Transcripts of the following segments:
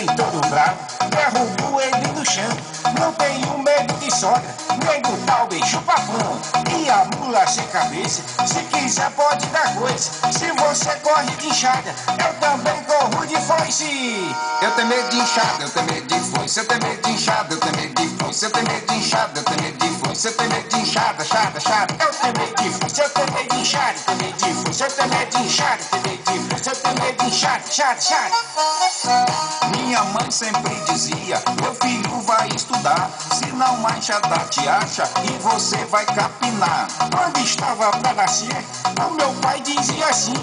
em todo bravo, derrubo ele no chão. Não tenho medo de sogra, nego talvez chupa-pão. E a mula sem cabeça, se quiser pode dar coisa. Se você corre de enxada, eu também corro de foice. Eu tenho medo de enxada, eu tenho medo de foice. Eu tenho medo de enxada, eu tenho medo de foice. Eu tenho medo de enxada, eu tenho medo de foice. Eu tenho medo de enxada, chada, chada. Eu tenho medo de foice, eu tenho medo de enxada, eu tenho medo de foice. Eu tenho medo de enxada, eu tenho medo de foice. Eu tenho medo de enxada, chada, chada. Minha mãe sempre dizia, meu filho vai estudar, senão a enxada te acha e você vai capinar. Quando estava pra nascer, o meu pai dizia assim: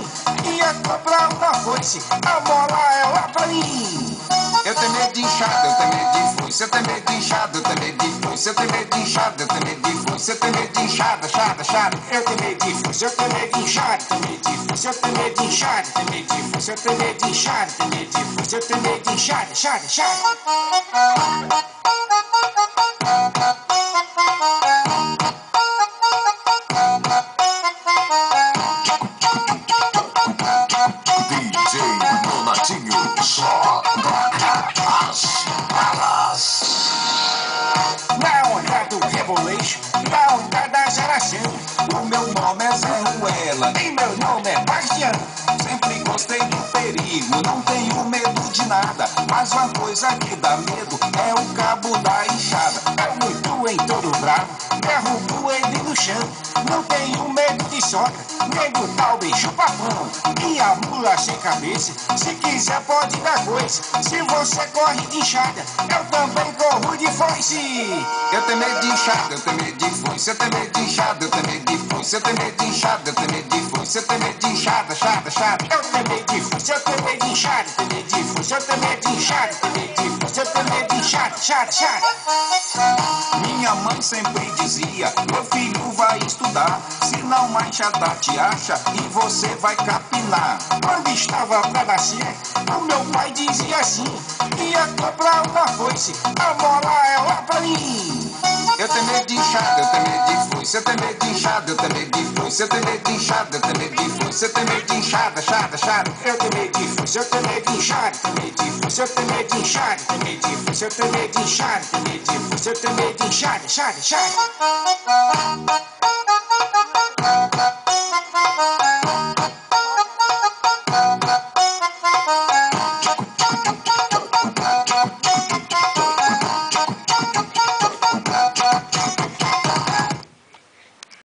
ia comprar uma foice, a mola é lá pra mim. Eu tenho medo de enxada, eu tenho medo de foice. Eu tenho medo de enxada, eu tenho medo de foice. Eu tenho medo de enxada, eu tenho medo de foice. Eu tenho medo de enxada, chada, chada. Eu tenho medo de foice, eu tenho medo de enxada, eu tenho medo de foice. Eu tenho medo de enxada, eu tenho medo de foice. Eu tenho medo de enxada, eu tenho medo de foice. Eu tenho medo de enxada, chada, chada. DJ Donatinho, só as balas. Na onda do Revolution, na onda da geração. O meu nome é Zé Ruela E meu nome é Bastião. sempre gostei do perigo, não tenho medo de nada. Mas uma coisa que dá medo é o cabo da enxada. Eu muito em todo bravo, derrubo ele no chão. Não tenho medo de sogra, nego talvez chupa-pão. E a mula sem cabeça, se quiser pode dar coisa. Se você corre de enxada, eu também corro de foice. Eu tenho medo de enxada, eu tenho medo de foice. Eu tenho medo de enxada, eu tenho medo de foice. Eu tenho medo de enxada, eu tenho medo de foice. Eu tenho medo de enxada, chada, chada. Eu tenho medo de foice, eu tenho medo de enxada, eu tenho medo de foice. Eu tenho medo de enxada, eu tenho medo de foice. Eu tenho medo de enxada, chada, chada. Minha mãe sempre dizia, meu filho vai estudar, senão a enxada te acha e você vai capinar. Quando estava pra nascer, o meu pai dizia assim: ia comprar uma foice, a mola é lá pra mim. Eu tenho medo de enxada, eu tenho medo de foice. Eu tenho medo de enxada, eu tenho medo de foice. Eu tenho medo de enxada, eu tenho medo de foice. Eu tenho medo de enxada, chada, chada. Eu tenho medo de foice, eu tenho medo de enxada, eu tenho medo de foice. Eu tenho medo de enxada, eu tenho medo de foice. Eu tenho medo de enxada, eu tenho medo de foice. Eu tenho medo de enxada, chada, chada.